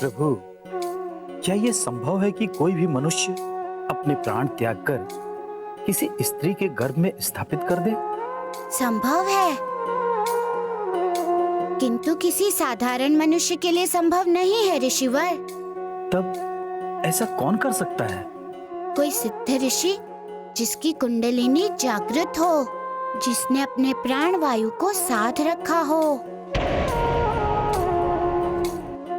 प्रभु, क्या ये संभव है कि कोई भी मनुष्य अपने प्राण त्याग कर किसी स्त्री के गर्भ में स्थापित कर दे? संभव है, किंतु किसी साधारण मनुष्य के लिए संभव नहीं है ऋषिवर। तब ऐसा कौन कर सकता है? कोई सिद्ध ऋषि जिसकी कुंडलिनी जागृत हो, जिसने अपने प्राण वायु को साध रखा हो,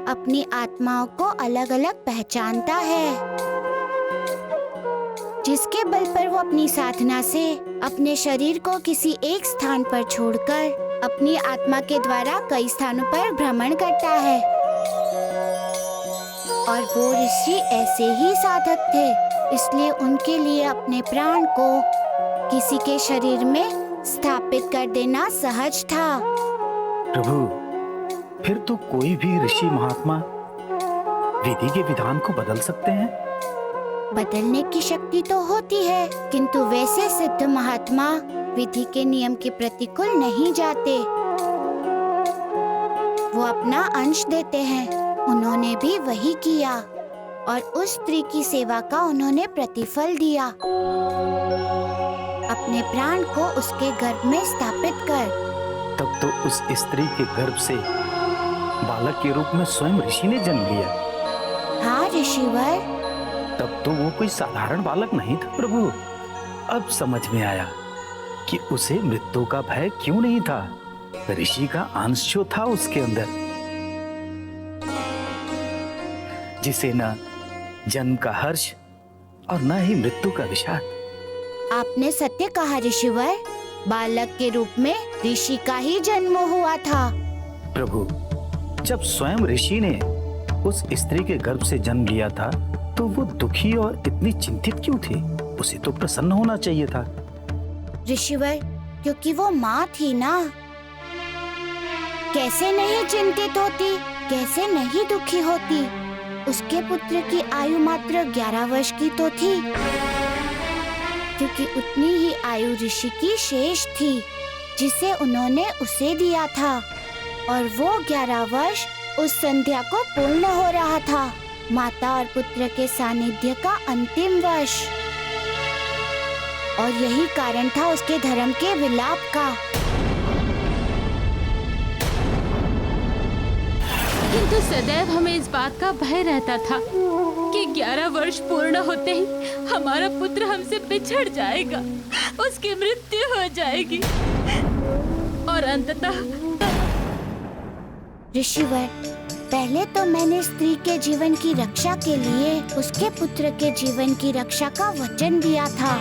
अपनी आत्माओं को अलग अलग पहचानता है, जिसके बल पर वो अपनी साधना से अपने शरीर को किसी एक स्थान पर छोड़कर अपनी आत्मा के द्वारा कई स्थानों पर भ्रमण करता है। और वो ऋषि ऐसे ही साधक थे, इसलिए उनके लिए अपने प्राण को किसी के शरीर में स्थापित कर देना सहज था। प्रभु, फिर तो कोई भी ऋषि महात्मा विधि के विधान को बदल सकते हैं? बदलने की शक्ति तो होती है, किंतु वैसे सिद्ध महात्मा विधि के नियम के प्रतिकूल नहीं जाते। वो अपना अंश देते हैं। उन्होंने भी वही किया और उस स्त्री की सेवा का उन्होंने प्रतिफल दिया, अपने प्राण को उसके गर्भ में स्थापित कर। तब तो उस स्त्री के गर्भ से बालक के रूप में स्वयं ऋषि ने जन्म लिया। हाँ ऋषिवर। तब तो वो कोई साधारण बालक नहीं था प्रभु। अब समझ में आया कि उसे मृत्यु का भय क्यों नहीं था। ऋषि का अंश जो था उसके अंदर, जिसे न जन्म का हर्ष और न ही मृत्यु का विषाद। आपने सत्य कहा ऋषिवर। बालक के रूप में ऋषि का ही जन्म हुआ था। प्रभु, जब स्वयं ऋषि ने उस स्त्री के गर्भ से जन्म लिया था तो वो दुखी और इतनी चिंतित क्यों थी? उसे तो प्रसन्न होना चाहिए था। ऋषिवर, क्योंकि वो माँ थी ना। कैसे नहीं चिंतित होती, कैसे नहीं दुखी होती। उसके पुत्र की आयु मात्र 11 वर्ष की तो थी, क्योंकि उतनी ही आयु ऋषि की शेष थी जिसे उन्होंने उसे दिया था। और वो 11 वर्ष उस संध्या को पूर्ण हो रहा था, माता और पुत्र के सानिध्य का अंतिम वर्ष। और यही कारण था उसके धर्म के विलाप का। किंतु सदैव हमें इस बात का भय रहता था कि 11 वर्ष पूर्ण होते ही हमारा पुत्र हमसे बिछड़ जाएगा, उसकी मृत्यु हो जाएगी और अंततः। ऋषिवर, पहले तो मैंने स्त्री के जीवन की रक्षा के लिए उसके पुत्र के जीवन की रक्षा का वचन दिया था,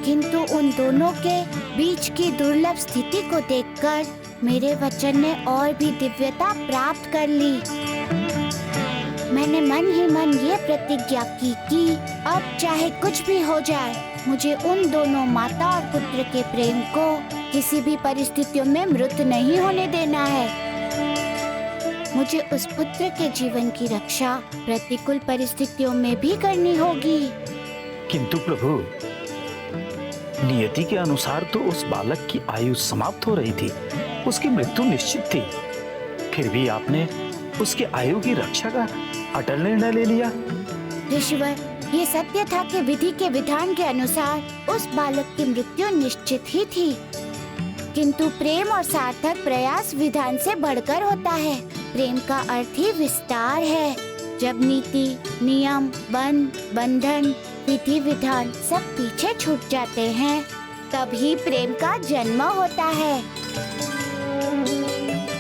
किंतु उन दोनों के बीच की दुर्लभ स्थिति को देखकर मेरे वचन ने और भी दिव्यता प्राप्त कर ली। मैंने मन ही मन ये प्रतिज्ञा की कि अब चाहे कुछ भी हो जाए, मुझे उन दोनों माता और पुत्र के प्रेम को किसी भी परिस्थितियों में मृत नहीं होने देना है। मुझे उस पुत्र के जीवन की रक्षा प्रतिकूल परिस्थितियों में भी करनी होगी। किंतु प्रभु, नियति के अनुसार तो उस बालक की आयु समाप्त हो रही थी, उसकी मृत्यु निश्चित थी। फिर भी आपने उसकी आयु की रक्षा का अटल निर्णय ले लिया। ऋषिवर, ये सत्य था कि विधि के विधान के अनुसार उस बालक की मृत्यु निश्चित ही थी, किंतु प्रेम और सार्थक प्रयास विधान से बढ़कर होता है। प्रेम का अर्थ ही विस्तार है। जब नीति, नियम, बंधन, विधि विधान सब पीछे छूट जाते हैं, तभी प्रेम का जन्म होता है।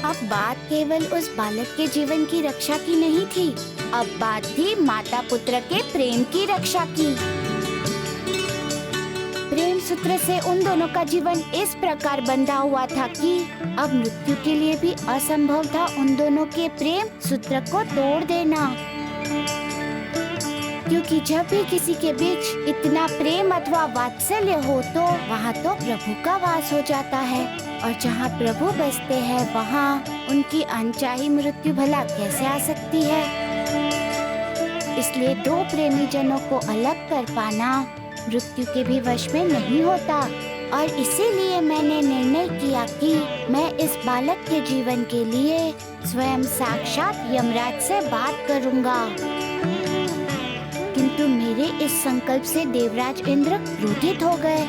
अब बात केवल उस बालक के जीवन की रक्षा की नहीं थी, अब बात थी माता पुत्र के प्रेम की रक्षा की। प्रेम सूत्र से उन दोनों का जीवन इस प्रकार बंधा हुआ था कि अब मृत्यु के लिए भी असंभव था उन दोनों के प्रेम सूत्र को तोड़ देना। क्योंकि जब भी किसी के बीच इतना प्रेम अथवा वात्सल्य हो तो वहाँ तो प्रभु का वास हो जाता है, और जहाँ प्रभु बसते हैं वहाँ उनकी अनचाही मृत्यु भला कैसे आ सकती है। इसलिए दो प्रेमी जनों को अलग कर पाना मृत्यु के भी वश में नहीं होता। और इसीलिए मैंने निर्णय किया कि मैं इस बालक के जीवन के लिए स्वयं साक्षात यमराज से बात करूंगा। किंतु मेरे इस संकल्प से देवराज इंद्र क्रोधित हो गए।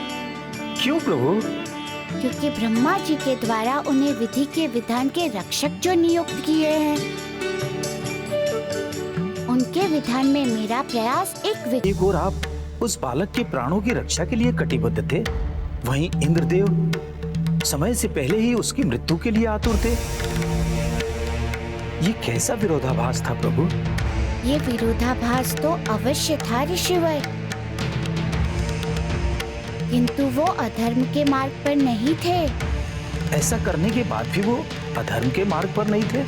क्यों प्रभु? क्योंकि ब्रह्मा जी के द्वारा उन्हें विधि के विधान के रक्षक जो नियुक्त किए हैं, उनके विधान में मेरा प्रयास एक और आप उस बालक के प्राणों की रक्षा के लिए कटिबद्ध थे, वहीं इंद्रदेव समय से पहले ही उसकी मृत्यु के लिए आतुर थे। ये कैसा विरोधाभास था प्रभु? ये विरोधाभास तो अवश्य था ऋषिवर, किंतु वो अधर्म के मार्ग पर नहीं थे। ऐसा करने के बाद भी वो अधर्म के मार्ग पर नहीं थे?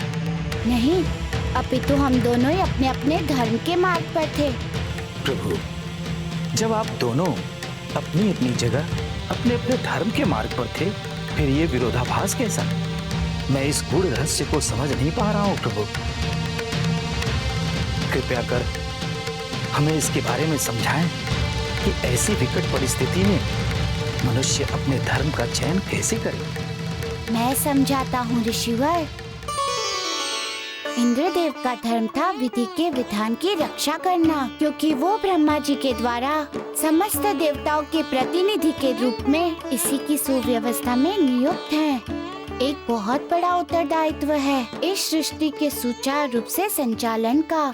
नहीं, अपितु हम दोनों ही अपने अपने धर्म के मार्ग पर थे। प्रभु, जब आप दोनों अपनी अपनी जगह अपने अपने धर्म के मार्ग पर थे, फिर ये विरोधाभास कैसा? मैं इस गूढ़ रहस्य को समझ नहीं पा रहा हूँ प्रभु। कृपया कर हमें इसके बारे में समझाएं कि ऐसी विकट परिस्थिति में मनुष्य अपने धर्म का चयन कैसे करे। मैं समझाता हूँ ऋषिवर। इंद्रदेव का धर्म था विधि के विधान की रक्षा करना, क्योंकि वो ब्रह्मा जी के द्वारा समस्त देवताओं के प्रतिनिधि के रूप में इसी की सुव्यवस्था में नियुक्त हैं। एक बहुत बड़ा उत्तरदायित्व है इस सृष्टि के सुचारू रूप से संचालन का।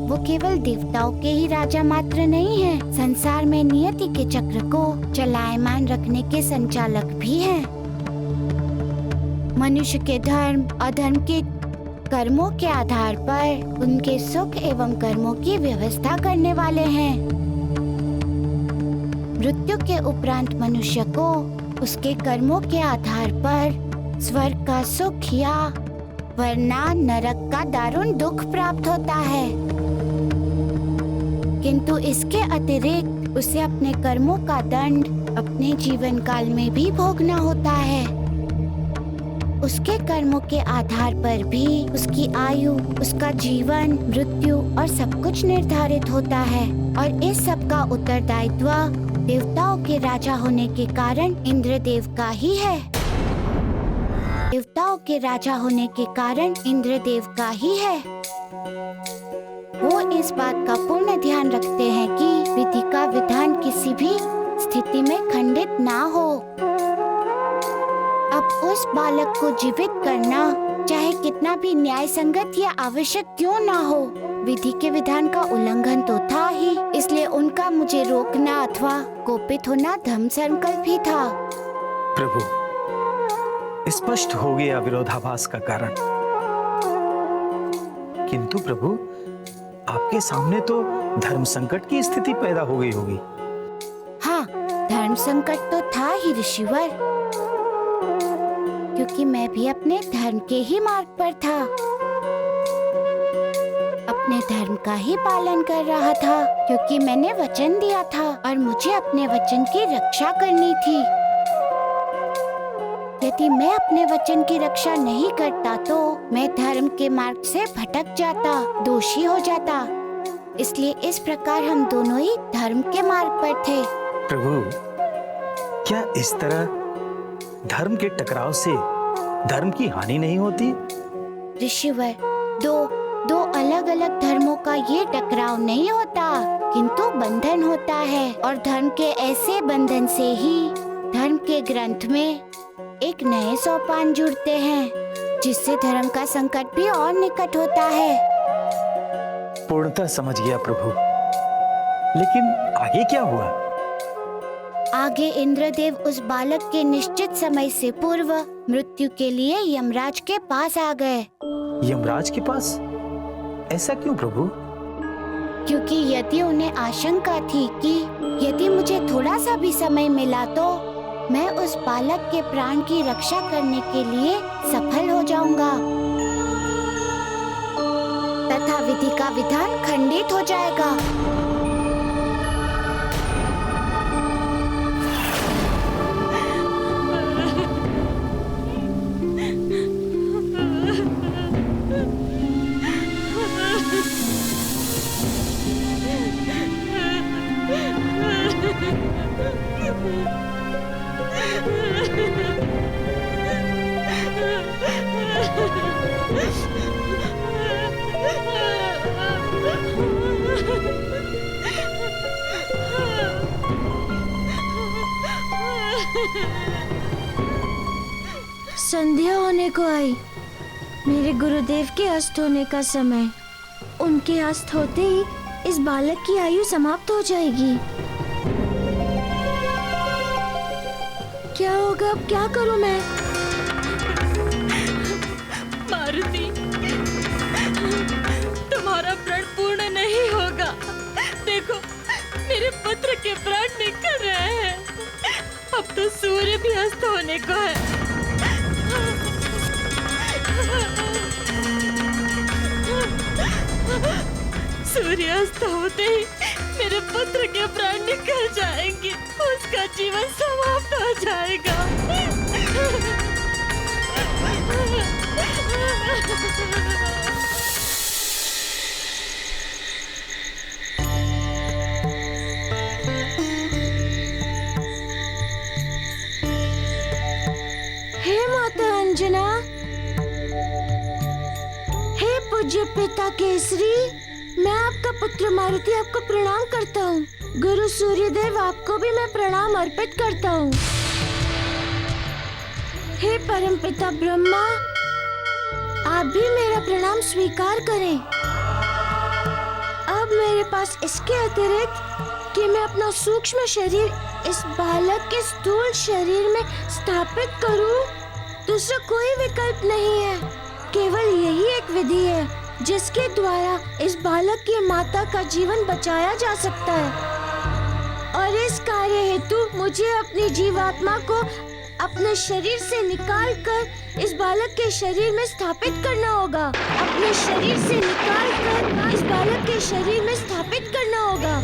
वो केवल देवताओं के ही राजा मात्र नहीं हैं, संसार में नियति के चक्र को चलायमान रखने के संचालक भी हैं। मनुष्य के धर्म अधर्म के कर्मों के आधार पर उनके सुख एवं कर्मों की व्यवस्था करने वाले हैं। मृत्यु के उपरांत मनुष्य को उसके कर्मों के आधार पर स्वर्ग का सुख या वरना नरक का दारुण दुख प्राप्त होता है, किंतु इसके अतिरिक्त उसे अपने कर्मों का दंड अपने जीवन काल में भी भोगना होता है। उसके कर्मों के आधार पर भी उसकी आयु, उसका जीवन, मृत्यु और सब कुछ निर्धारित होता है। और इस सब का उत्तरदायित्व देवताओं के राजा होने के कारण इंद्रदेव का ही है। देवताओं के राजा होने के कारण इंद्रदेव का ही है। वो इस बात का पूर्ण ध्यान रखते हैं कि विधि का विधान किसी भी स्थिति में खंडित ना हो। अब उस बालक को जीवित करना चाहे कितना भी न्याय संगत या आवश्यक क्यों ना हो, विधि के विधान का उल्लंघन तो था ही, इसलिए उनका मुझे रोकना अथवा कोपित होना धर्म संकल्प ही था। प्रभु, स्पष्ट हो गया विरोधाभास का कारण। किंतु प्रभु, आपके सामने तो धर्म संकट की स्थिति पैदा हो गई होगी। हाँ, धर्म संकट तो था ही ऋषिवर, क्योंकि मैं भी अपने धर्म के ही मार्ग पर था, अपने धर्म का ही पालन कर रहा था, क्योंकि मैंने वचन दिया था और मुझे अपने वचन की रक्षा करनी थी। यदि मैं अपने वचन की रक्षा नहीं करता तो मैं धर्म के मार्ग से भटक जाता, दोषी हो जाता। इसलिए इस प्रकार हम दोनों ही धर्म के मार्ग पर थे। प्रभु, क्या इस तरह धर्म के टकराव से धर्म की हानि नहीं होती? ऋषिवर, दो अलग अलग धर्मों का ये टकराव नहीं होता, किंतु बंधन होता है। और धर्म के ऐसे बंधन से ही धर्म के ग्रंथ में एक नए सोपान जुड़ते हैं, जिससे धर्म का संकट भी और निकट होता है। पूर्णतः समझ गया प्रभु, लेकिन आगे क्या हुआ? आगे इंद्रदेव उस बालक के निश्चित समय से पूर्व मृत्यु के लिए यमराज के पास आ गए। यमराज के पास? ऐसा क्यों प्रभु? क्योंकि यदि उन्हें आशंका थी कि यदि मुझे थोड़ा सा भी समय मिला तो मैं उस बालक के प्राण की रक्षा करने के लिए सफल हो जाऊंगा तथा विधि का विधान खंडित हो जाएगा। संध्या होने को आई। मेरे गुरुदेव के अस्त होने का समय। उनके अस्त होते ही इस बालक की आयु समाप्त हो जाएगी। क्या होगा अब? क्या करूं मैं? मारुति, तुम्हारा प्रण पूर्ण नहीं होगा। देखो, मेरे पुत्र के प्राण निकल रहे हैं। अब तो सूर्य भी अस्त होने को है। सूर्यास्त होते ही मेरे पुत्र के प्राण निकल जाएंगे। उसका जीवन समाप्त हो जाएगा। हे माता अंजना, हे पूज्य पिता केसरी, मैं आपका पुत्र मारुति आपको प्रणाम करता हूँ। गुरु सूर्यदेव, आपको भी मैं प्रणाम अर्पित करता हूँ। हे परम पिता ब्रह्मा, आप भी मेरा प्रणाम स्वीकार करें। अब मेरे पास इसके अतिरिक्त कि मैं अपना सूक्ष्म शरीर इस बालक के स्थूल शरीर में स्थापित करूं, दूसरा कोई विकल्प नहीं है। केवल यही एक विधि है जिसके द्वारा इस बालक की माता का जीवन बचाया जा सकता है। और इस कार्य हेतु मुझे अपनी जीवात्मा को अपने शरीर से निकालकर इस बालक के शरीर में स्थापित करना होगा। अपने शरीर से निकालकर इस बालक के शरीर में स्थापित करना होगा।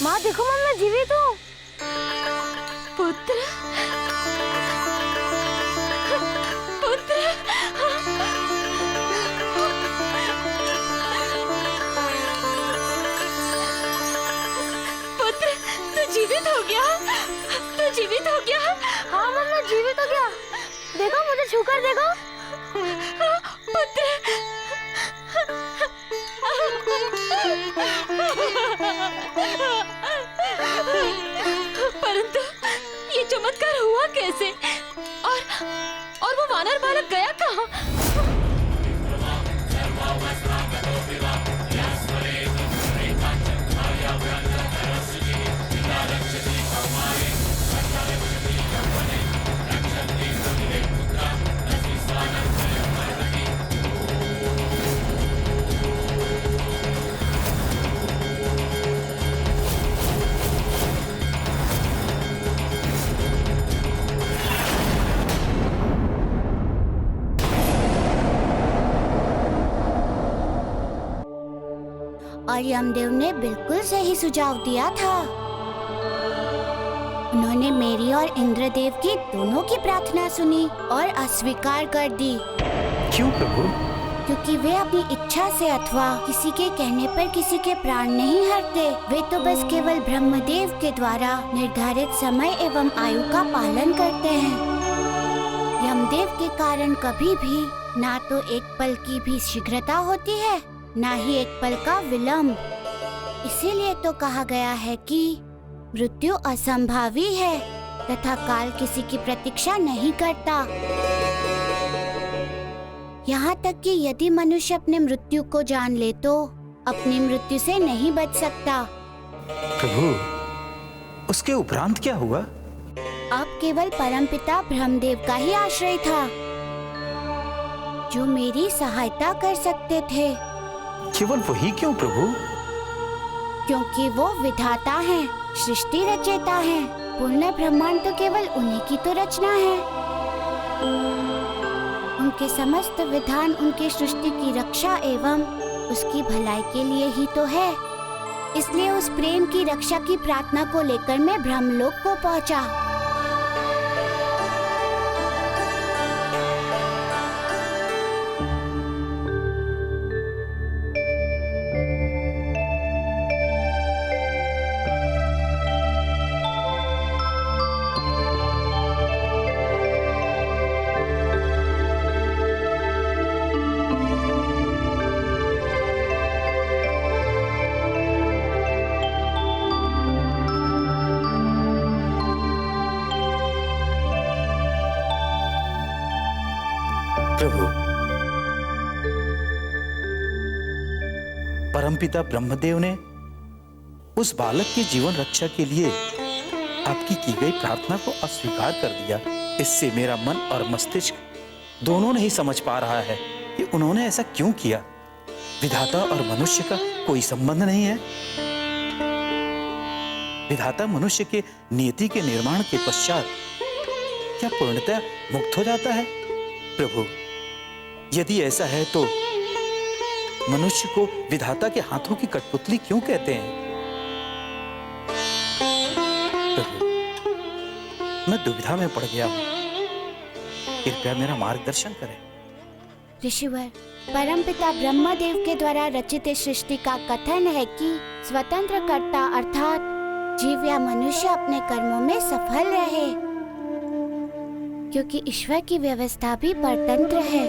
माँ देखो, माँ मैं जीवित हूँ। पुत्र, पुत्र, पुत्र, तू जीवित हो गया? तू जीवित हो गया? हाँ माँ, मैं जीवित हो गया। देखो, मुझे छूकर देखो। पुत्र, परंतु ये चमत्कार हुआ कैसे? और वो वानर बालक गया कहाँ? और यमदेव ने बिल्कुल सही सुझाव दिया था। उन्होंने मेरी और इंद्रदेव की दोनों की प्रार्थना सुनी और अस्वीकार कर दी। क्यों प्रभु? क्योंकि वे अपनी इच्छा से अथवा किसी के कहने पर किसी के प्राण नहीं हरते। वे तो बस केवल ब्रह्मदेव के द्वारा निर्धारित समय एवं आयु का पालन करते हैं। यमदेव के कारण कभी भी ना तो एक पल की भी शीघ्रता होती है, ना ही एक पल का विलंब। इसीलिए तो कहा गया है कि मृत्यु असंभावी है तथा काल किसी की प्रतीक्षा नहीं करता। यहाँ तक कि यदि मनुष्य अपने मृत्यु को जान ले तो अपनी मृत्यु से नहीं बच सकता। प्रभु, उसके उपरांत क्या हुआ? अब केवल परमपिता ब्रह्मदेव का ही आश्रय था जो मेरी सहायता कर सकते थे। केवल वही क्यों प्रभु? क्योंकि वो विधाता हैं, सृष्टि रचयिता हैं। पूर्ण ब्रह्मांड तो केवल उन्हीं की तो रचना है। उनके समस्त विधान उनकी सृष्टि की रक्षा एवं उसकी भलाई के लिए ही तो है। इसलिए उस प्रेम की रक्षा की प्रार्थना को लेकर मैं ब्रह्मलोक को पहुंचा। प्रभु, परमपिता ब्रह्मदेव ने उस बालक के जीवन रक्षा के लिए आपकी की गई प्रार्थना को अस्वीकार कर दिया। इससे मेरा मन और मस्तिष्क दोनों नहीं समझ पा रहा है कि उन्होंने ऐसा क्यों किया। विधाता और मनुष्य का कोई संबंध नहीं है। विधाता मनुष्य के नियति के निर्माण के पश्चात क्या पूर्णतः मुक्त हो जाता है? प्रभु, यदि ऐसा है तो मनुष्य को विधाता के हाथों की कठपुतली क्यों कहते हैं? प्रभु, मैं दुविधा में पड़ गया हूं। कृपया मेरा मार्गदर्शन करें। ऋषिवर, परमपिता ब्रह्मदेव के द्वारा रचित इस सृष्टि का कथन है कि स्वतंत्र कर्ता अर्थात जीव या मनुष्य अपने कर्मों में सफल रहे, क्योंकि ईश्वर की व्यवस्था भी परतंत्र है।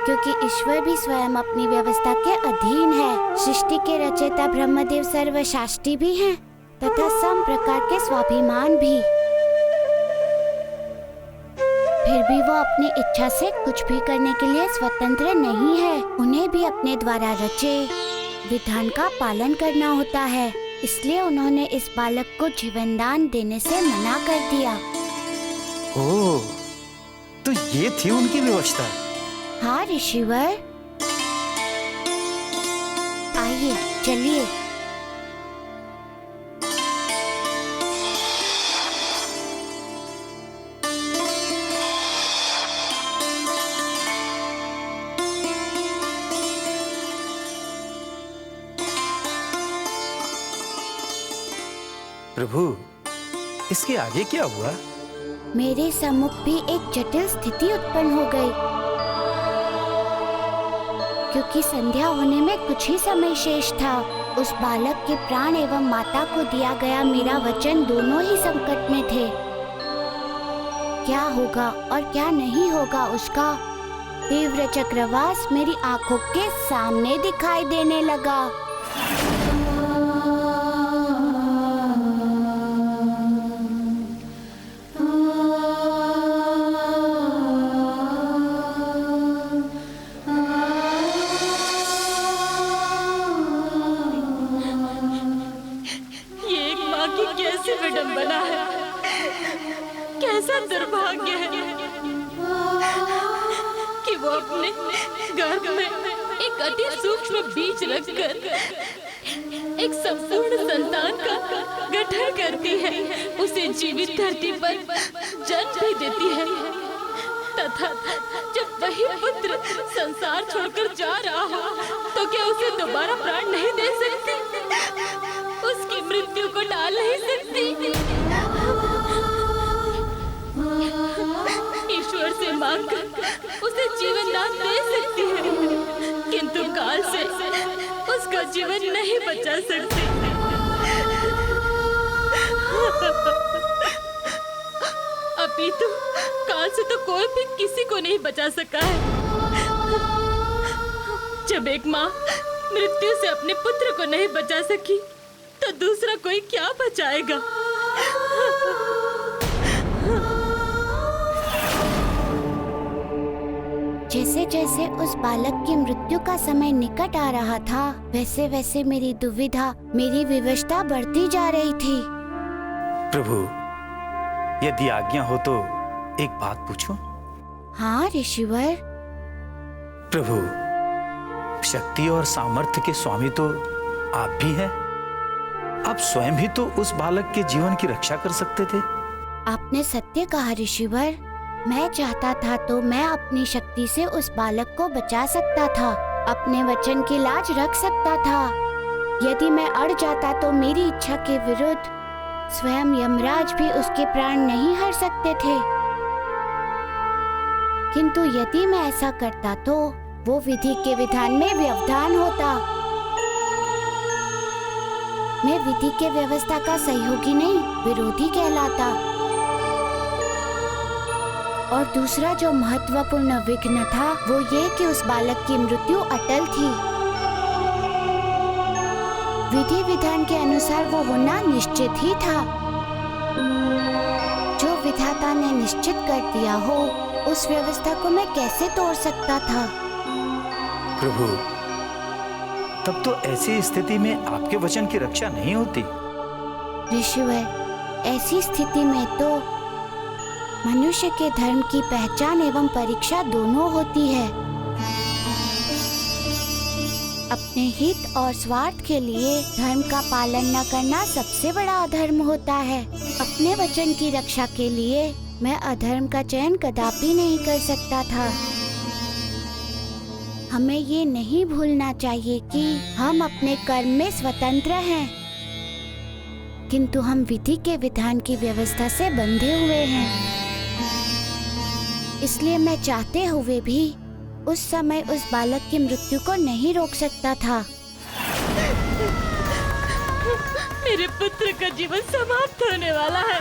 क्योंकि ईश्वर भी स्वयं अपनी व्यवस्था के अधीन है। सृष्टि के रचयिता ब्रह्मदेव सर्वशास्त्री भी हैं तथा सम प्रकार के स्वाभिमान भी। फिर भी वो अपनी इच्छा से कुछ भी करने के लिए स्वतंत्र नहीं है। उन्हें भी अपने द्वारा रचे विधान का पालन करना होता है। इसलिए उन्होंने इस बालक को जीवन दान देने से मना कर दिया। ओह, तो ये थी उनकी व्यवस्था। हाँ ऋषिवर, आइए चलिए। प्रभु, इसके आगे क्या हुआ? मेरे सम्मुख भी एक जटिल स्थिति उत्पन्न हो गई। क्योंकि संध्या होने में कुछ ही समय शेष था। उस बालक के प्राण एवं माता को दिया गया मेरा वचन दोनों ही संकट में थे। क्या होगा और क्या नहीं होगा उसका तीव्र चक्रवात मेरी आंखों के सामने दिखाई देने लगा। विडंबना है, कैसा दुर्भाग्य है कि वो अपने गर्भ में एक अति सूक्ष्म बीज रखकर एक संपूर्ण संतान का गठन करती है, उसे जीवित धरती पर जन्म भी देती है, लगता था जब वही पुत्र संसार छोड़कर जा रहा हो तो क्या उसे दोबारा प्राण नहीं दे सकती, उसकी मृत्यु को टाल नहीं सकती। ईश्वर से मांगकर उसे जीवन दान दे सकती है, किंतु काल से उसका जीवन नहीं बचा सकती। अपितु काल से तो कोई भी किसी को नहीं बचा सका है। जब एक माँ मृत्यु से अपने पुत्र को नहीं बचा सकी तो दूसरा कोई क्या बचाएगा। जैसे जैसे उस बालक की मृत्यु का समय निकट आ रहा था, वैसे वैसे मेरी दुविधा, मेरी विवशता बढ़ती जा रही थी। प्रभु, यदि आज्ञा हो तो एक बात पूछूं? हाँ ऋषिवर। प्रभु, शक्ति और सामर्थ्य के स्वामी तो आप भी हैं। आप स्वयं भी तो उस बालक के जीवन की रक्षा कर सकते थे। आपने सत्य कहा ऋषिवर। मैं चाहता था तो मैं अपनी शक्ति से उस बालक को बचा सकता था, अपने वचन की लाज रख सकता था। यदि मैं अड़ जाता तो मेरी इच्छा के विरुद्ध स्वयं यमराज भी उसके प्राण नहीं हर सकते थे। किंतु यदि मैं ऐसा करता तो वो विधि के विधान में व्यवधान होता। मैं विधि के व्यवस्था का सहयोगी नहीं, विरोधी कहलाता। और दूसरा जो महत्वपूर्ण विघ्न था वो ये कि उस बालक की मृत्यु अटल थी। विधि विधान के अनुसार वो होना निश्चित ही था। जो विधाता ने निश्चित कर दिया हो, उस व्यवस्था को मैं कैसे तोड़ सकता था? प्रभु, तब तो ऐसी स्थिति में आपके वचन की रक्षा नहीं होती। ऋषिवर, ऐसी स्थिति में तो मनुष्य के धर्म की पहचान एवं परीक्षा दोनों होती है। अपने हित और स्वार्थ के लिए धर्म का पालन न करना सबसे बड़ा अधर्म होता है। अपने वचन की रक्षा के लिए मैं अधर्म का चयन कदापि नहीं कर सकता था। हमें ये नहीं भूलना चाहिए कि हम अपने कर्म में स्वतंत्र हैं, किंतु हम विधि के विधान की व्यवस्था से बंधे हुए हैं। इसलिए मैं चाहते हुए भी उस समय उस बालक की मृत्यु को नहीं रोक सकता था। मेरे पुत्र का जीवन समाप्त होने वाला है।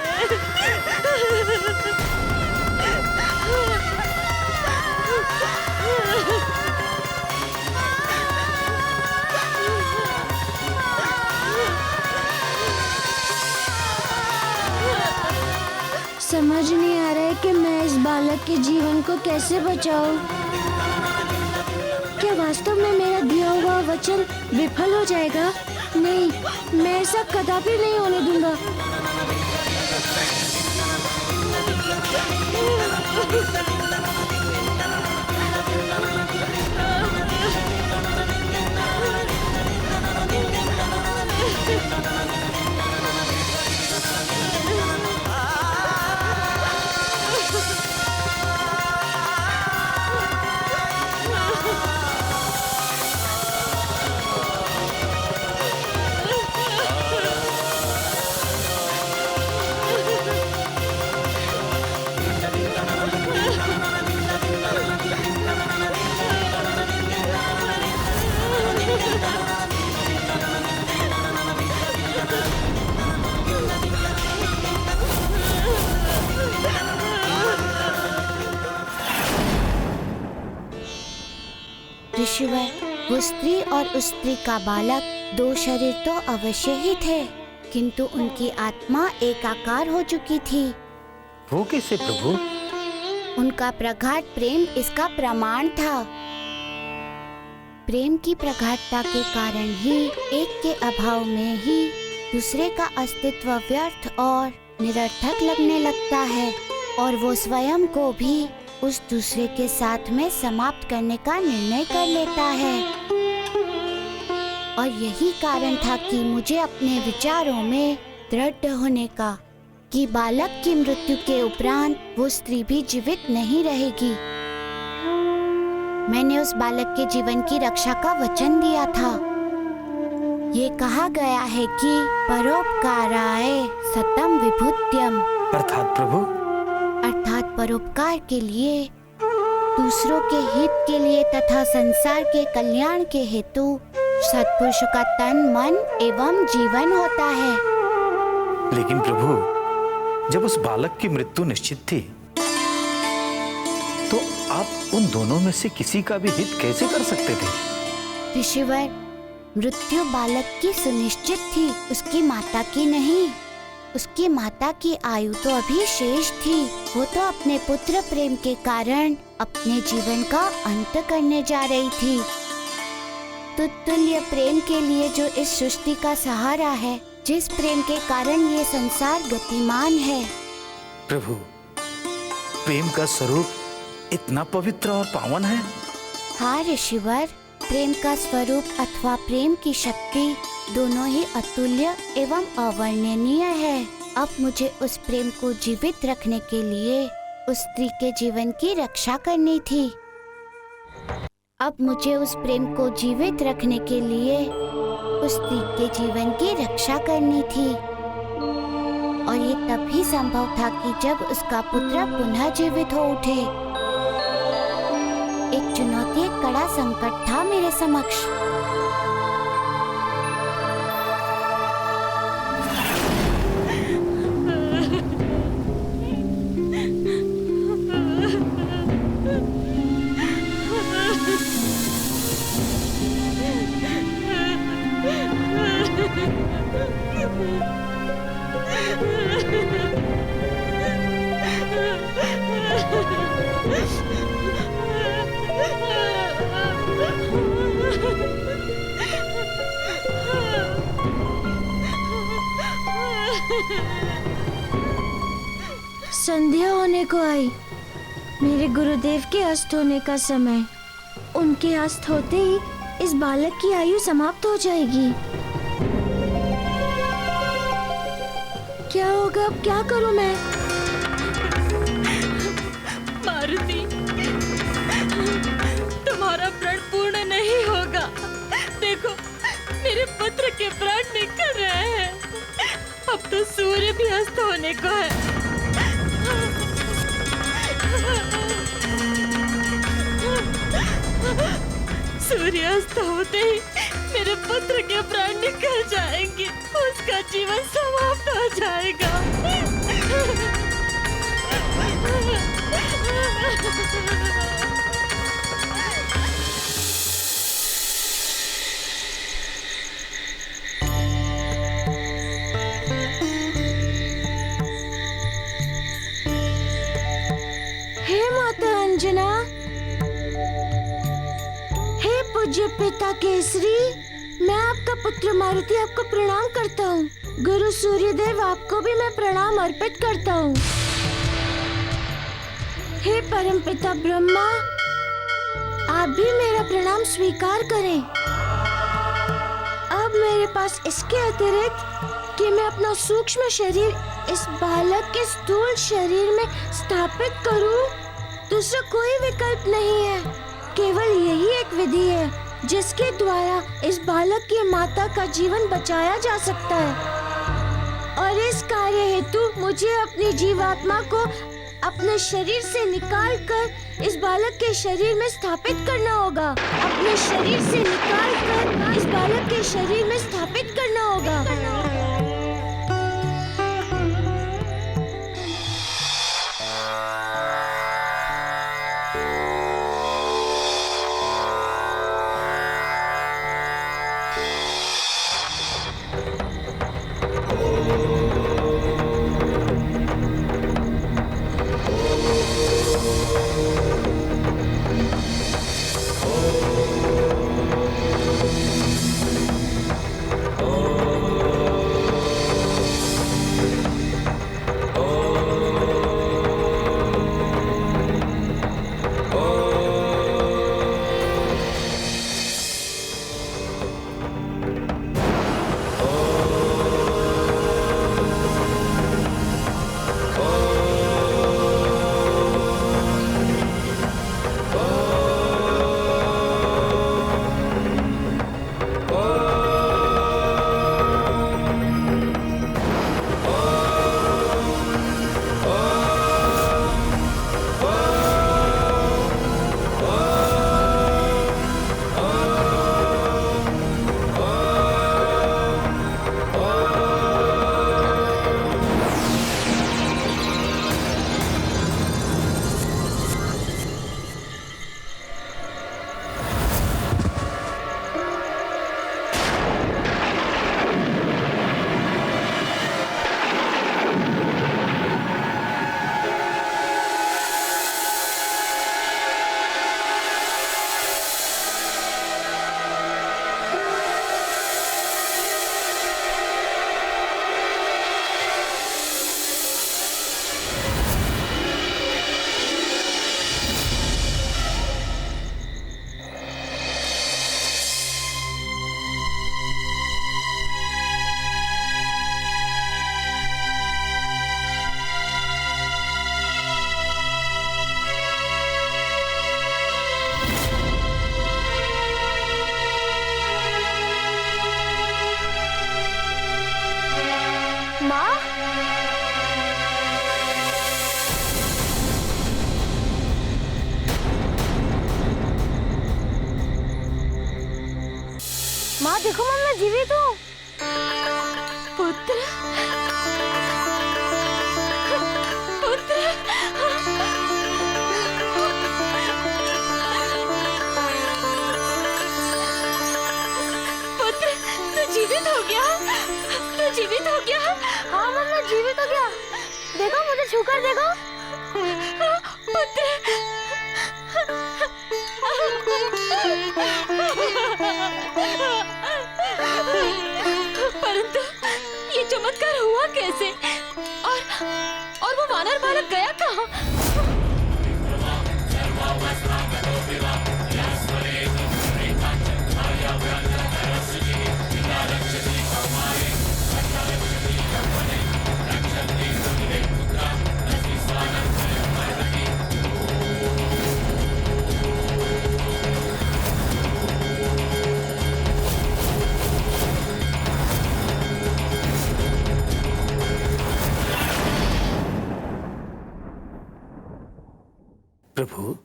समझ नहीं आ रहा है कि मैं इस बालक के जीवन को कैसे बचाऊं। क्या वास्तव में मेरा दिया हुआ वचन विफल हो जाएगा? नहीं, मैं ऐसा कदापि नहीं होने दूंगा। ऋषिवर, वो स्त्री और उस स्त्री का बालक दो शरीर तो अवश्य ही थे, किंतु उनकी आत्मा एकाकार हो चुकी थी। वो कैसे प्रभु? उनका प्रगाढ़ प्रेम इसका प्रमाण था। प्रेम की प्रगाढ़ता के कारण ही एक के अभाव में ही दूसरे का अस्तित्व व्यर्थ और निरर्थक लगने लगता है, और वो स्वयं को भी उस दूसरे के साथ में समाप्त करने का निर्णय कर लेता है। और यही कारण था कि मुझे अपने विचारों में दृढ़ होने का, कि बालक की मृत्यु के उपरांत वो स्त्री भी जीवित नहीं रहेगी। मैंने उस बालक के जीवन की रक्षा का वचन दिया था। ये कहा गया है कि परोपकाराय सतम विभूत्यम, अर्थात प्रभु, अर्थात परोपकार के लिए, दूसरों के हित के लिए तथा संसार के कल्याण के हेतु सत्पुरुष का तन, मन एवं जीवन होता है। लेकिन प्रभु, जब उस बालक की मृत्यु निश्चित थी तो आप उन दोनों में से किसी का भी हित कैसे कर सकते थे? ऋषिवर, मृत्यु बालक की सुनिश्चित थी, उसकी माता की नहीं। उसकी माता की आयु तो अभी शेष थी। वो तो अपने पुत्र प्रेम के कारण अपने जीवन का अंत करने जा रही थी। तुल्य प्रेम के लिए जो इस सृष्टि का सहारा है, जिस प्रेम के कारण ये संसार गतिमान है। प्रभु, प्रेम का स्वरूप इतना पवित्र और पावन है। हाँ ऋषिवर, प्रेम का स्वरूप अथवा प्रेम की शक्ति दोनों ही अतुल्य एवं अवर्णनीय है। अब मुझे उस प्रेम को जीवित रखने के लिए उस स्त्री के जीवन की रक्षा करनी थी। अब मुझे उस प्रेम को जीवित रखने के लिए उस स्त्री के जीवन की रक्षा करनी थी। और ये तभी संभव था कि जब उसका पुत्र पुनः जीवित हो उठे। एक चुनौती, एक कड़ा संकट था मेरे समक्ष। संध्या होने को आई। मेरे गुरुदेव के अस्त होने का समय। उनके अस्त होते ही इस बालक की आयु समाप्त हो जाएगी। क्या होगा अब? क्या करूं मैं? मारुति, तुम्हारा प्रण पूर्ण नहीं होगा। देखो, मेरे पुत्र के प्राण निकल रहे हैं। अब तो सूर्य भी अस्त होने को है। सूर्यास्त होते ही मेरे पुत्र के प्राण निकल जाएंगे। उसका जीवन समाप्त हो जाएगा। हे माता अंजना, हे पूज्य पिता केसरी, मैं आपका पुत्र मारुति आपको प्रणाम करता हूँ। गुरु सूर्यदेव, आपको भी मैं प्रणाम अर्पित करता हूँ। हे परम पिता ब्रह्मा, आप भी मेरा प्रणाम स्वीकार करें। अब मेरे पास इसके अतिरिक्त कि मैं अपना सूक्ष्म शरीर इस बालक के स्थूल शरीर में स्थापित करूं, दूसरा कोई विकल्प नहीं है। केवल यही एक विधि है जिसके द्वारा इस बालक की माता का जीवन बचाया जा सकता है। और इस कार्य हेतु मुझे अपनी जीवात्मा को अपने शरीर से निकालकर इस बालक के शरीर में स्थापित करना होगा। अपने शरीर से निकालकर इस बालक के शरीर में स्थापित करना होगा। माँ देखो माँ, मैं जीवित हूँ। पुत्र, पुत्र, पुत्र, तू जीवित हो गया? तू जीवित हो गया? हाँ माँ, मैं जीवित हो गया। देखो मुझे छूकर देखो। पुत्र, परंतु ये चमत्कार हुआ कैसे? और वो वानर बालक गया कहाँ? प्रभु,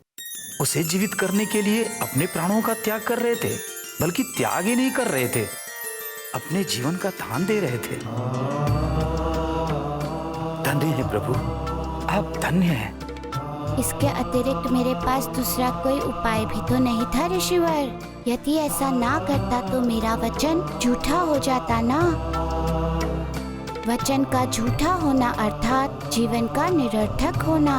उसे जीवित करने के लिए अपने प्राणों का त्याग कर रहे थे, बल्कि त्याग ही नहीं कर रहे थे, अपने जीवन का दान दे रहे थे। धन्य है प्रभु, आप धन्य हैं। इसके अतिरिक्त मेरे पास दूसरा कोई उपाय भी तो नहीं था ऋषिवर। यदि ऐसा ना करता तो मेरा वचन झूठा हो जाता ना। वचन का झूठा होना अर्थात जीवन का निरर्थक होना,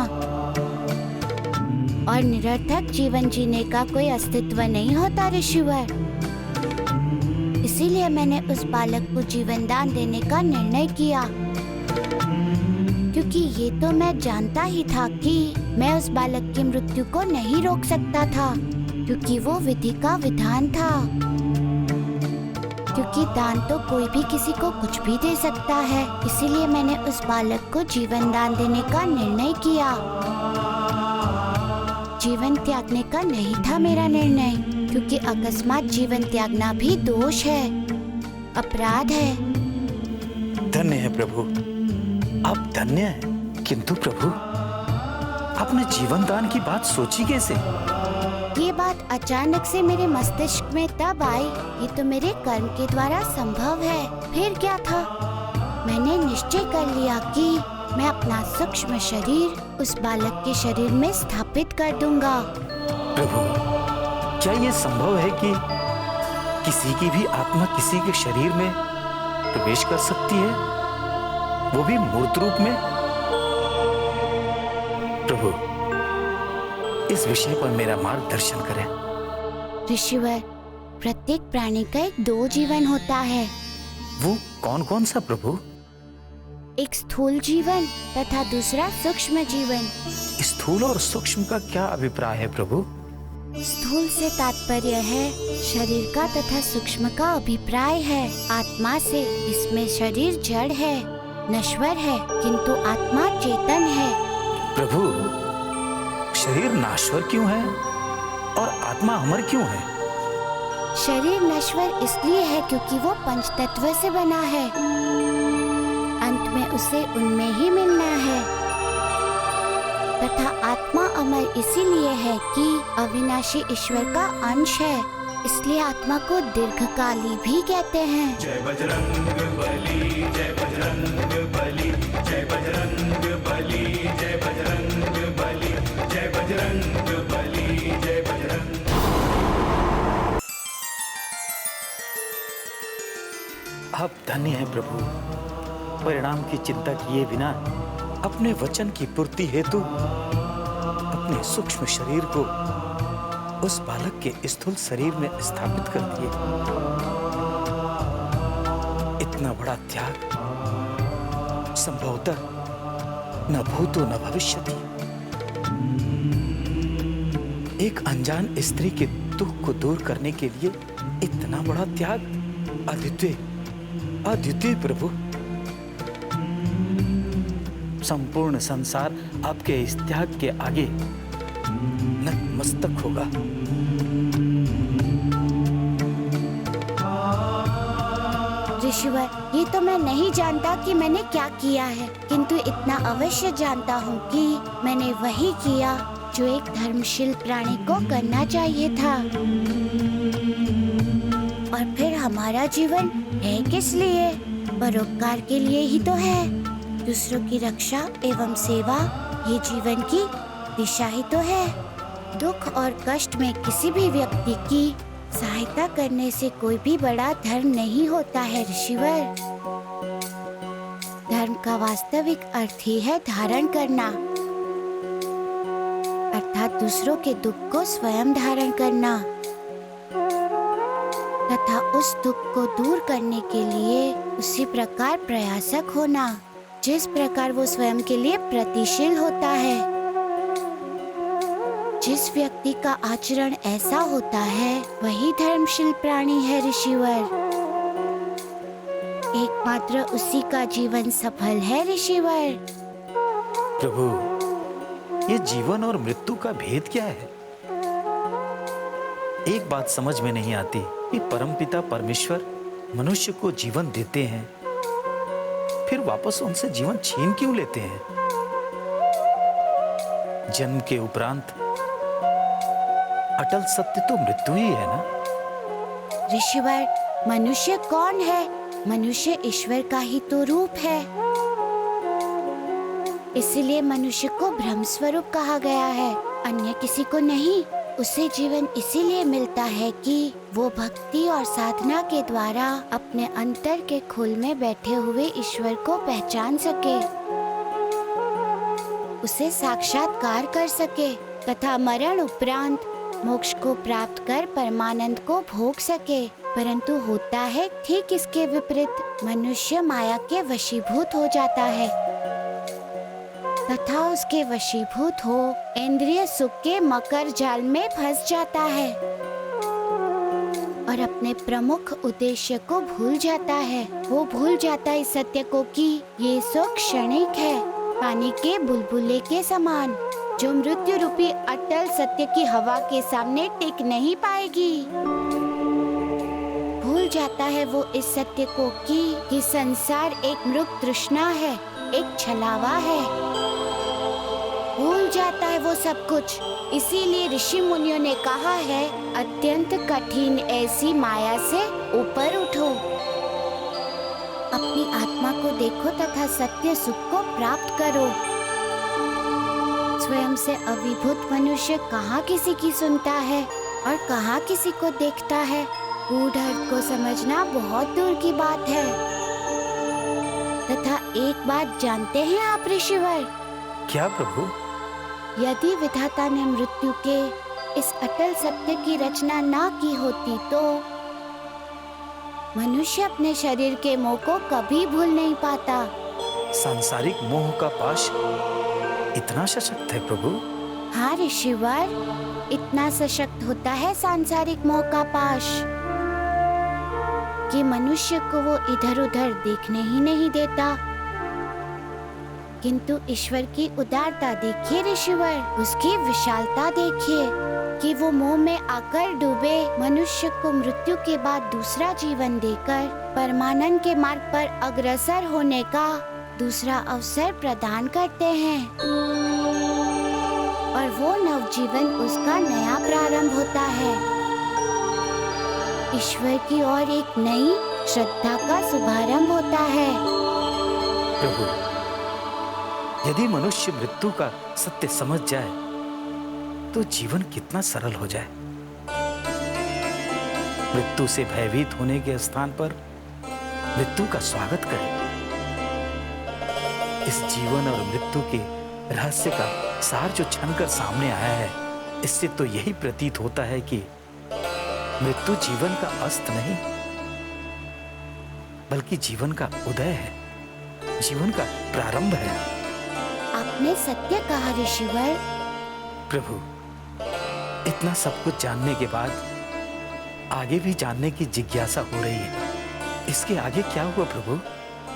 और निरर्थक जीवन जीने का कोई अस्तित्व नहीं होता ऋषिवर। इसीलिए मैंने उस बालक को जीवन दान देने का निर्णय किया, क्योंकि ये तो मैं जानता ही था कि मैं उस बालक की मृत्यु को नहीं रोक सकता था, क्योंकि वो विधि का विधान था। क्योंकि दान तो कोई भी किसी को कुछ भी दे सकता है, इसीलिए मैंने उस बालक को जीवन दान देने का निर्णय किया। जीवन त्यागने का नहीं था मेरा निर्णय, क्योंकि अकस्मात जीवन त्यागना भी दोष है, अपराध है। धन्य है प्रभु, आप धन्य हैं। किंतु प्रभु, आपने जीवन दान की बात सोची कैसे? ये बात अचानक से मेरे मस्तिष्क में तब आई, ये तो मेरे कर्म के द्वारा संभव है। फिर क्या था? मैंने निश्चय कर लिया कि मैं अपना सूक्ष्म शरीर उस बालक के शरीर में स्थापित कर दूंगा। प्रभु, क्या ये संभव है कि किसी की भी आत्मा किसी के शरीर में प्रवेश कर सकती है, वो भी मूर्त रूप में? प्रभु, इस विषय पर मेरा मार्गदर्शन करें। ऋषिवर, प्रत्येक प्राणी का एक दो जीवन होता है। वो कौन कौन सा प्रभु? एक स्थूल जीवन तथा दूसरा सूक्ष्म जीवन। स्थूल और सूक्ष्म का क्या अभिप्राय है प्रभु? स्थूल से तात्पर्य है शरीर का तथा सूक्ष्म का अभिप्राय है आत्मा से। इसमें शरीर जड़ है, नश्वर है, किंतु आत्मा चेतन है। प्रभु, शरीर नाश्वर क्यों है और आत्मा अमर क्यों है? शरीर नश्वर इसलिए है क्योंकि वो पंचतत्व से बना है। अंत में उसे उनमें ही मिलना है। तथा आत्मा अमर इसीलिए है कि अविनाशी ईश्वर का अंश है, इसलिए आत्मा को दीर्घकाली भी कहते हैं। जय बजरंग बली, जय बजरंग बली, जय बजरंग बली, जय बजरंग बली, जय बजरंग बली, जय बजरंग। आप धन्य हैं प्रभु। परिणाम की चिंता किए बिना अपने वचन की पूर्ति हेतु अपने सूक्ष्म शरीर को उस बालक के स्थूल शरीर में स्थापित कर दिए। इतना बड़ा त्याग संभवतः न भूतो न भविष्यति। एक अनजान स्त्री के दुख को दूर करने के लिए इतना बड़ा त्याग, अद्वितीय अद्वितीय प्रभु। संपूर्ण संसार आपके इस त्याग के आगे नतमस्तक होगा। ऋषिवर, ये तो मैं नहीं जानता कि मैंने क्या किया है, किंतु इतना अवश्य जानता हूँ कि मैंने वही किया जो एक धर्मशील प्राणी को करना चाहिए था। और फिर हमारा जीवन है किस लिए? परोपकार के लिए ही तो है। दूसरों की रक्षा एवं सेवा ये जीवन की दिशा ही तो है। दुख और कष्ट में किसी भी व्यक्ति की सहायता करने से कोई भी बड़ा धर्म नहीं होता है ऋषिवर। धर्म का वास्तविक अर्थ ही है धारण करना, अर्थात दूसरों के दुख को स्वयं धारण करना तथा उस दुख को दूर करने के लिए उसी प्रकार प्रयासक होना जिस प्रकार वो स्वयं के लिए प्रतिशील होता है। जिस व्यक्ति का आचरण ऐसा होता है वही धर्मशील प्राणी है ऋषिवर। एकमात्र उसी का जीवन सफल है ऋषिवर। प्रभु, ये जीवन और मृत्यु का भेद क्या है? एक बात समझ में नहीं आती कि परमपिता परमेश्वर मनुष्य को जीवन देते हैं, फिर वापस उनसे जीवन छीन क्यों लेते हैं? जन्म के उपरांत अटल सत्य तो मृत्यु ही है ना? ऋषिवर, मनुष्य कौन है? मनुष्य ईश्वर का ही तो रूप है। इसलिए मनुष्य को ब्रह्म स्वरूप कहा गया है, अन्य किसी को नहीं। उसे जीवन इसीलिए मिलता है कि वो भक्ति और साधना के द्वारा अपने अंतर के खोल में बैठे हुए ईश्वर को पहचान सके, उसे साक्षात्कार कर सके तथा मरण उपरांत मोक्ष को प्राप्त कर परमानंद को भोग सके। परंतु होता है ठीक इसके विपरीत। मनुष्य माया के वशीभूत हो जाता है तथा उसके वशीभूत हो इंद्रिय सुख के मकर जाल में फंस जाता है और अपने प्रमुख उद्देश्य को भूल जाता है। वो भूल जाता है इस सत्य को कि ये सुख क्षणिक है, पानी के बुलबुले के समान, जो मृत्यु रूपी अटल सत्य की हवा के सामने टिक नहीं पाएगी। भूल जाता है वो इस सत्य को कि संसार एक मृग तृष्णा है, एक छलावा है। भूल जाता है वो सब कुछ। इसीलिए ऋषि मुनियों ने कहा है, अत्यंत कठिन ऐसी माया से ऊपर उठो, अपनी आत्मा को देखो तथा सत्य सुख को प्राप्त करो। स्वयं से अभिभूत मनुष्य कहाँ किसी की सुनता है और कहाँ किसी को देखता है। गूढ़ अर्थ को समझना बहुत दूर की बात है। तथा एक बात जानते हैं आप ऋषिवर? क्या प्रभु? यदि विधाता ने मृत्यु के इस अटल सत्य की रचना ना की होती तो मनुष्य अपने शरीर के मोह को कभी भूल नहीं पाता। सांसारिक मोह का पाश इतना सशक्त है प्रभु? हाँ ऋषिवर, इतना सशक्त होता है सांसारिक मोह का पाश कि मनुष्य को वो इधर उधर देखने ही नहीं देता। किंतु ईश्वर की उदारता देखिए ऋषिवर, उसकी विशालता देखिए कि वो मोह में आकर डूबे मनुष्य को मृत्यु के बाद दूसरा जीवन देकर परमानंद के मार्ग पर अग्रसर होने का दूसरा अवसर प्रदान करते हैं और वो नवजीवन उसका नया प्रारंभ होता है। ईश्वर की ओर एक नई श्रद्धा का शुभारंभ होता है। प्रभु, यदि मनुष्य मृत्यु का सत्य समझ जाए तो जीवन कितना सरल हो जाए। मृत्यु से भयभीत होने के स्थान पर मृत्यु का स्वागत करें। इस जीवन और मृत्यु के रहस्य का सार जो छनकर सामने आया है, इससे तो यही प्रतीत होता है कि मृत्यु जीवन का अस्त नहीं बल्कि जीवन का उदय है, जीवन का प्रारंभ है। आपने सत्य कहा ऋषिवर। प्रभु, इतना सब कुछ जानने के बाद आगे भी जानने की जिज्ञासा हो रही है। इसके आगे क्या हुआ प्रभु?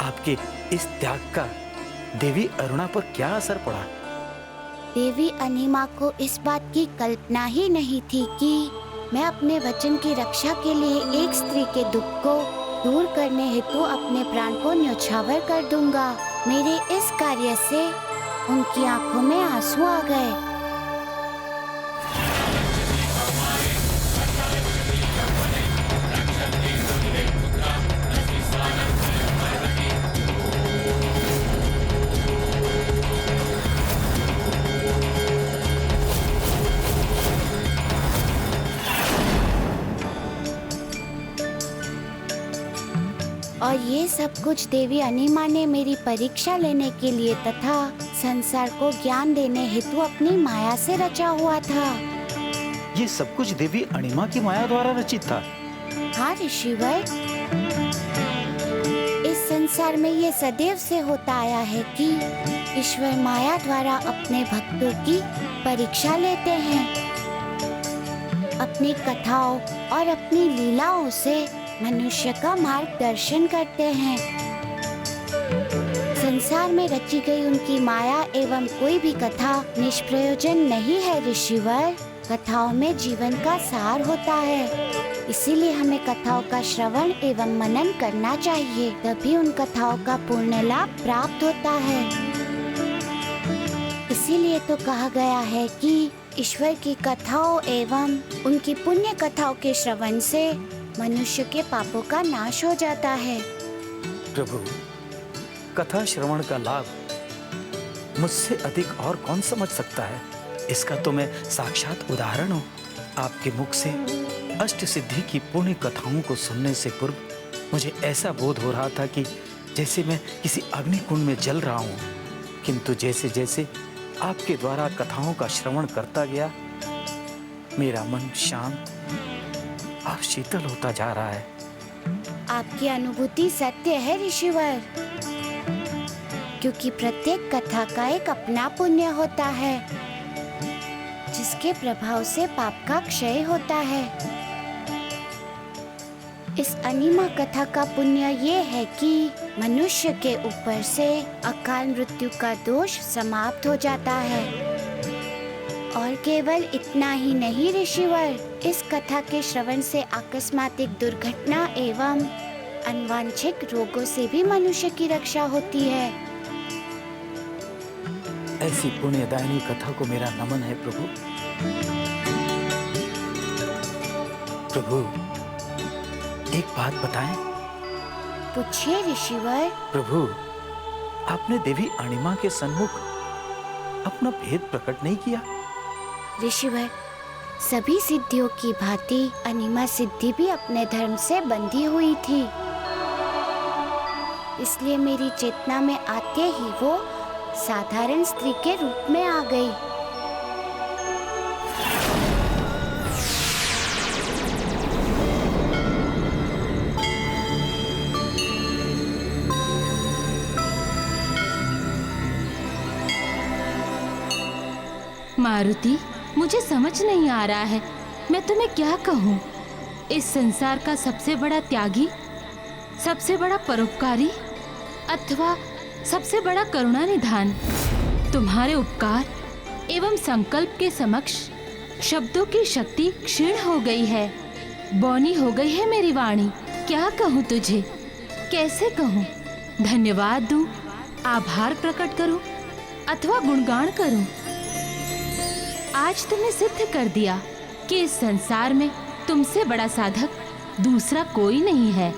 आपके इस त्याग का देवी अरुणा पर क्या असर पड़ा? देवी अनिमा को इस बात की कल्पना ही नहीं थी कि मैं अपने वचन की रक्षा के लिए एक स्त्री के दुख को दूर करने हेतु अपने प्राण को न्यौछावर कर दूंगा। मेरे इस कार्य से उनकी आंखों में आंसू आ गए। और ये सब कुछ देवी अनिमा ने मेरी परीक्षा लेने के लिए तथा संसार को ज्ञान देने हेतु अपनी माया से रचा हुआ था। ये सब कुछ देवी अणिमा की माया द्वारा रचित था। हाँ ऋषिवर, इस संसार में ये सदैव से होता आया है कि ईश्वर माया द्वारा अपने भक्तों की परीक्षा लेते हैं। अपनी कथाओं और अपनी लीलाओं से मनुष्य का मार्गदर्शन करते हैं। संसार में रची गई उनकी माया एवं कोई भी कथा निष्प्रयोजन नहीं है ऋषिवर। कथाओं में जीवन का सार होता है, इसीलिए हमें कथाओं का श्रवण एवं मनन करना चाहिए, तभी उन कथाओं का पूर्ण लाभ प्राप्त होता है। इसीलिए तो कहा गया है कि ईश्वर की कथाओं एवं उनकी पुण्य कथाओं के श्रवण से मनुष्य के पापों का नाश हो जाता है। प्रभु, कथा श्रवण का लाभ मुझसे अधिक और कौन समझ सकता है? इसका तो मैं साक्षात उदाहरण हूँ। आपके मुख से अष्ट सिद्धि की पुण्य कथाओं को सुनने से पूर्व मुझे ऐसा बोध हो रहा था कि जैसे मैं किसी अग्निकुंड में जल रहा हूँ, किंतु जैसे जैसे आपके द्वारा कथाओं का श्रवण करता गया, मेरा मन शांत और शीतल होता जा रहा है। आपकी अनुभूति सत्य है ऋषिवर, क्योंकि प्रत्येक कथा का एक अपना पुण्य होता है, जिसके प्रभाव से पाप का क्षय होता है। इस अनिमा कथा का पुण्य ये है कि मनुष्य के ऊपर से अकाल मृत्यु का दोष समाप्त हो जाता है। और केवल इतना ही नहीं ऋषिवर, इस कथा के श्रवण से आकस्मिक दुर्घटना एवं अनवांछित रोगों से भी मनुष्य की रक्षा होती है। ऐसी पुण्यदायिनी कथा को मेरा नमन है प्रभु। प्रभु, एक बात बताएं? पूछिए ऋषिवर। प्रभु, आपने देवी अणिमा के सन्मुख अपना भेद प्रकट नहीं किया। ऋषिवर, सभी सिद्धियों की भांति अनिमा सिद्धि भी अपने धर्म से बंधी हुई थी, इसलिए मेरी चेतना में आते ही वो साधारण स्त्री के रूप में आ गई। मारुति, मुझे समझ नहीं आ रहा है मैं तुम्हें क्या कहूँ। इस संसार का सबसे बड़ा त्यागी, सबसे बड़ा परोपकारी अथवा सबसे बड़ा करुणा निधान तुम्हारे उपकार एवं संकल्प के समक्ष शब्दों की शक्ति क्षीण हो गई है, बौनी हो गई है मेरी वाणी। क्या कहूँ तुझे, कैसे कहूँ? धन्यवाद दूं, आभार प्रकट करूं अथवा गुणगान करूं? आज तुमने सिद्ध कर दिया कि इस संसार में तुमसे बड़ा साधक दूसरा कोई नहीं है,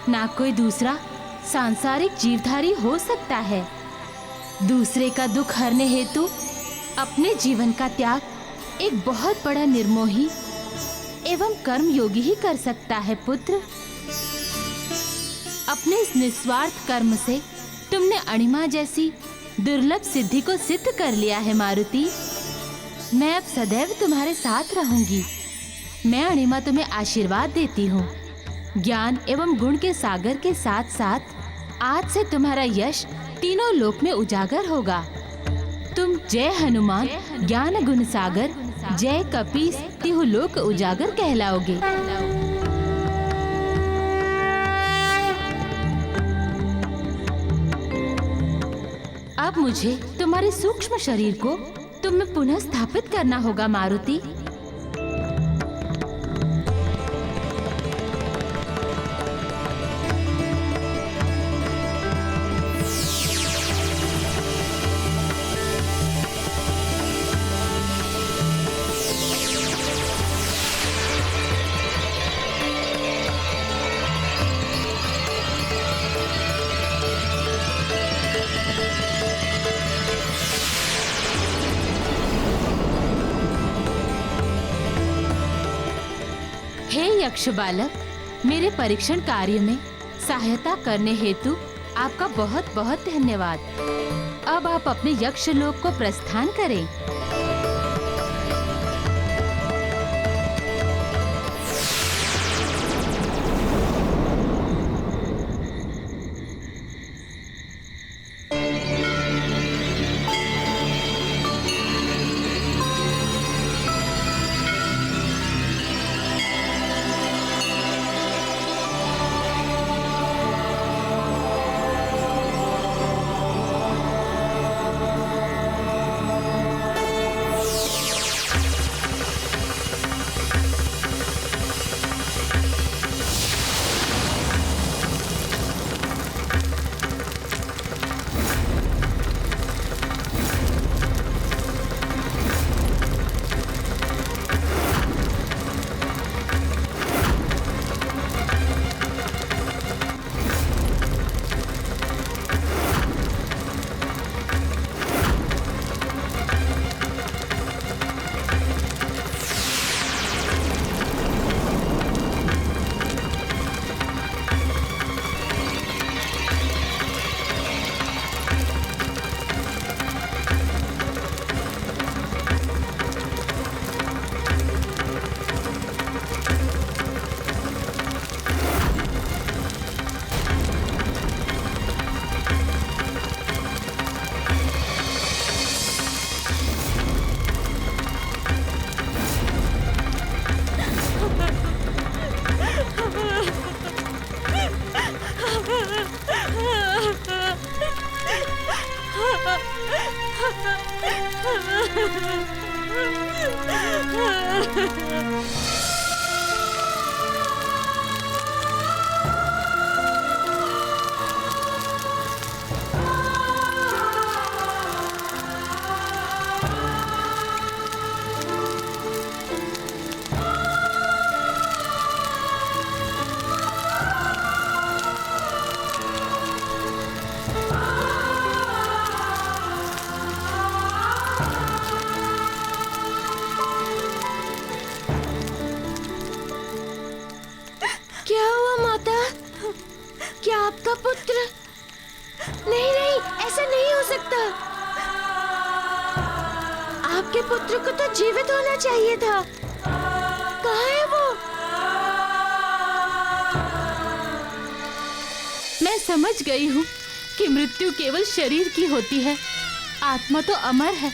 ना कोई दूसरा सांसारिक जीवधारी हो सकता है। दूसरे का दुख हरने हेतु अपने जीवन का त्याग एक बहुत बड़ा निर्मोही एवं कर्म योगी ही कर सकता है पुत्र। अपने इस निस्वार्थ कर्म से तुमने अणिमा जैसी दुर्लभ सिद्धि को सिद्ध कर लिया है मारुति। मैं अब सदैव तुम्हारे साथ रहूंगी। मैं अणिमा तुम्हें आशीर्वाद देती हूँ। ज्ञान एवं गुण के सागर के साथ साथ आज से तुम्हारा यश तीनों लोक में उजागर होगा। तुम जय हनुमान ज्ञान गुण सागर, जय कपीस तिहु लोक उजागर कहलाओगे। अब मुझे तुम्हारे सूक्ष्म शरीर को तुम में पुनः स्थापित करना होगा मारुति। हे यक्ष बालक, मेरे परीक्षण कार्य में सहायता करने हेतु आपका बहुत बहुत धन्यवाद। अब आप अपने यक्षलोक को प्रस्थान करें। क्या हुआ माता? क्या आपका पुत्र? नहीं नहीं, ऐसा नहीं हो सकता। आपके पुत्र को तो जीवित होना चाहिए था। कहाँ है वो? मैं समझ गई हूँ कि मृत्यु केवल शरीर की होती है, आत्मा तो अमर है,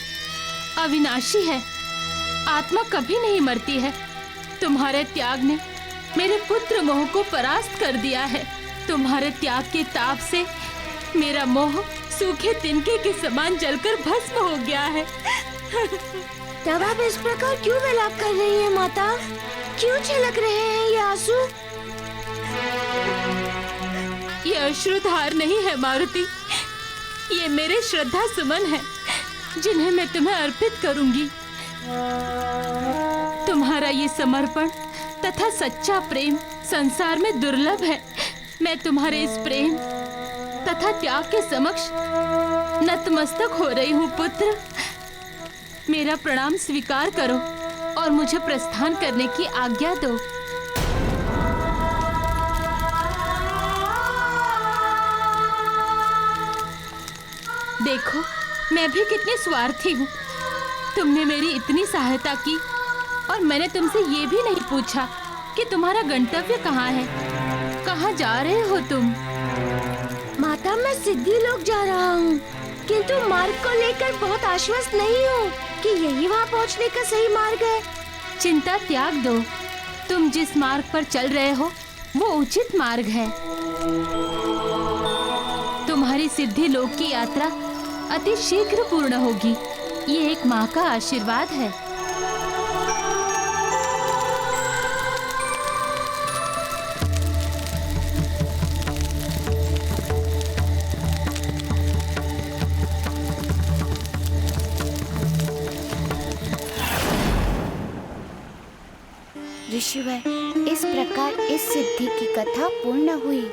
अविनाशी है। आत्मा कभी नहीं मरती है। तुम्हारे त्याग ने मेरे पुत्र मोह को परास्त कर दिया है। तुम्हारे त्याग के ताप से मेरा मोह सूखे तिनके के समान जलकर भस्म हो गया है। तब आप इस प्रकार क्यों विलाप कर रही हैं माता? क्यों छलक रहे हैं ये आंसू? ये अश्रुधार नहीं है मारुति, ये मेरे श्रद्धा सुमन है जिन्हें मैं तुम्हें अर्पित करूंगी। तुम्हारा ये समर्पण तथा सच्चा प्रेम संसार में दुर्लभ है। मैं तुम्हारे इस प्रेम तथा त्याग के समक्ष नतमस्तक हो रही हूँ पुत्र। मेरा प्रणाम स्वीकार करो और मुझे प्रस्थान करने की आज्ञा दो। देखो, मैं भी कितनी स्वार्थी हूँ। तुमने मेरी इतनी सहायता की और मैंने तुमसे ये भी नहीं पूछा कि तुम्हारा गंतव्य कहाँ है, कहाँ जा रहे हो तुम? माता, मैं सिद्धि लोक जा रहा हूँ, किंतु मार्ग को लेकर बहुत आश्वस्त नहीं हूँ कि यही वहाँ पहुँचने का सही मार्ग है। चिंता त्याग दो। तुम जिस मार्ग पर चल रहे हो वो उचित मार्ग है। तुम्हारी सिद्धि लोक की यात्रा अति शीघ्र पूर्ण होगी। ये एक माँ का आशीर्वाद है। ऋषिवर, इस प्रकार इस सिद्धि की कथा पूर्ण हुई।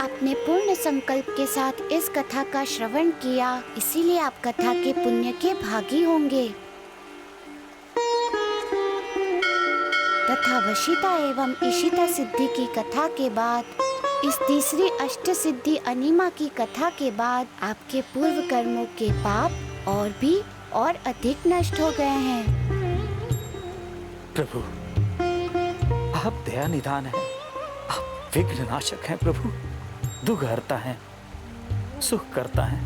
आपने पूर्ण संकल्प के साथ इस कथा का श्रवण किया, इसीलिए आप कथा के पुण्य के भागी होंगे। तथा वशिता एवं इशिता सिद्धि की कथा के बाद, इस तीसरी अष्ट सिद्धि अनिमा की कथा के बाद आपके पूर्व कर्मों के पाप और अधिक नष्ट हो गए हैं। प्रभु, आप दया निधान हैं, आप विघ्न नाशक हैं प्रभु, दुख हरता है, सुख करता है।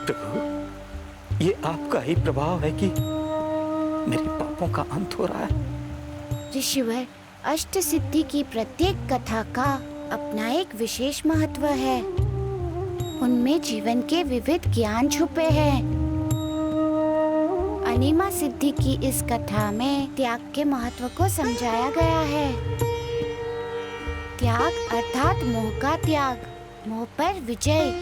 प्रभु, ये आपका ही प्रभाव है कि मेरे पापों का अंत हो रहा है। ऋषिवर, अष्ट सिद्धि की प्रत्येक कथा का अपना एक विशेष महत्व है। उनमें जीवन के विविध ज्ञान छुपे हैं। अनिमा सिद्धि की इस कथा में त्याग के महत्व को समझाया गया है। त्याग अर्थात मोह का त्याग, मोह पर विजय।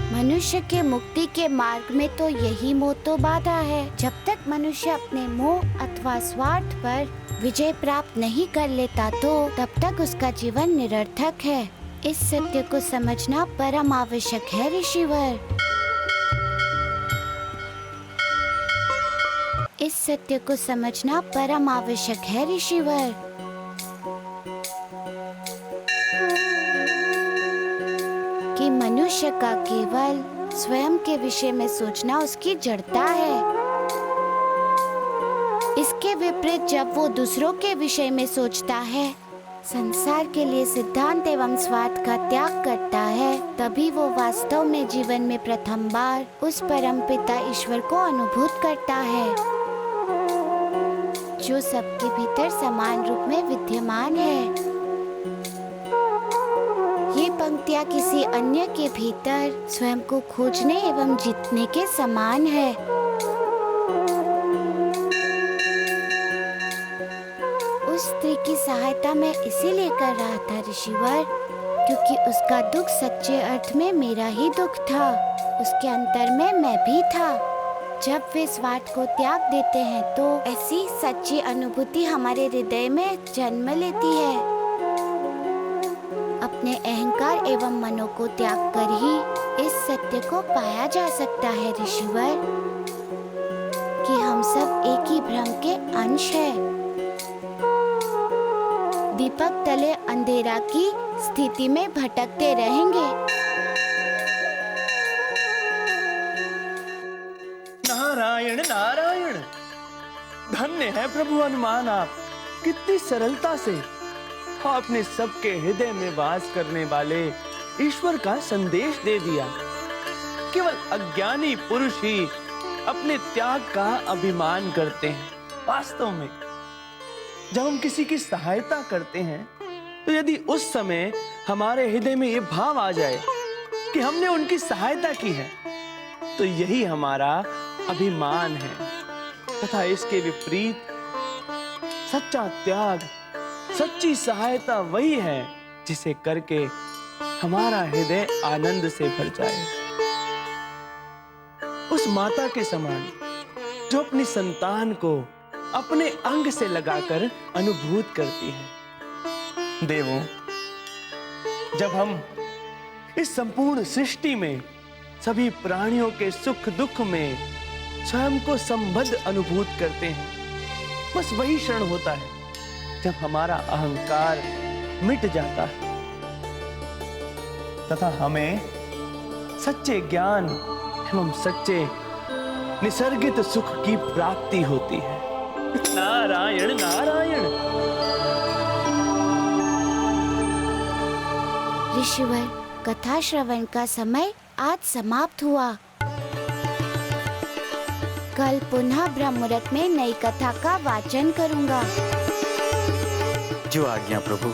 मनुष्य के मुक्ति के मार्ग में तो यही मोह तो बाधा है। जब तक मनुष्य अपने मोह अथवा स्वार्थ पर विजय प्राप्त नहीं कर लेता तो तब तक उसका जीवन निरर्थक है। इस सत्य को समझना परम आवश्यक है ऋषिवर। इस सत्य को समझना परम आवश्यक है ऋषिवर। कि मनुष्य का केवल स्वयं के विषय में सोचना उसकी जड़ता है। इसके विपरीत जब वो दूसरों के विषय में सोचता है, संसार के लिए सिद्धांत एवं स्वार्थ का त्याग करता है, तभी वो वास्तव में जीवन में प्रथम बार उस परम पिता ईश्वर को अनुभूत करता है, जो सबके भीतर समान रूप में विद्यमान है। ये पंक्तियाँ किसी अन्य के भीतर स्वयं को खोजने एवं जीतने के समान है। उस स्त्री की सहायता मैं इसीलिए कर रहा था ऋषिवर, क्योंकि उसका दुख सच्चे अर्थ में मेरा ही दुख था। उसके अंतर में मैं भी था। जब वे स्वार्थ को त्याग देते हैं तो ऐसी सच्ची अनुभूति हमारे हृदय में जन्म लेती है। अपने अहंकार एवं मनो को त्याग कर ही इस सत्य को पाया जा सकता है ऋषिवर, कि हम सब एक ही भ्रम के अंश हैं। दीपक तले अंधेरा की स्थिति में भटकते रहेंगे। नारायण नारायण, धन्य है प्रभु हनुमान आप। कितनी सरलता से आपने सबके हृदय में वास करने वाले ईश्वर का संदेश दे दिया। केवल अज्ञानी पुरुष ही अपने त्याग का अभिमान करते हैं। वास्तव में जब हम किसी की सहायता करते हैं तो यदि उस समय हमारे हृदय में ये भाव आ जाए कि हमने उनकी सहायता की है, तो यही हमारा अभिमान है। तथा इसके विपरीत सच्चा त्याग, सच्ची सहायता वही है जिसे करके हमारा हृदय आनंद से भर जाए। उस माता के समान जो अपनी संतान को अपने अंग से लगाकर अनुभूत करती है। देवों, जब हम इस संपूर्ण सृष्टि में सभी प्राणियों के सुख दुख में स्वयं को संबद्ध अनुभूत करते हैं, बस वही क्षण होता है जब हमारा अहंकार मिट जाता है तथा हमें सच्चे ज्ञान एवं सच्चे निसर्गित सुख की प्राप्ति होती है। नारायण नारायण। ऋषिवर, कथा श्रवण का समय आज समाप्त हुआ। कल पुनः ब्रह्म मुहूर्त में नई कथा का वाचन करूंगा। जो आज्ञा प्रभु।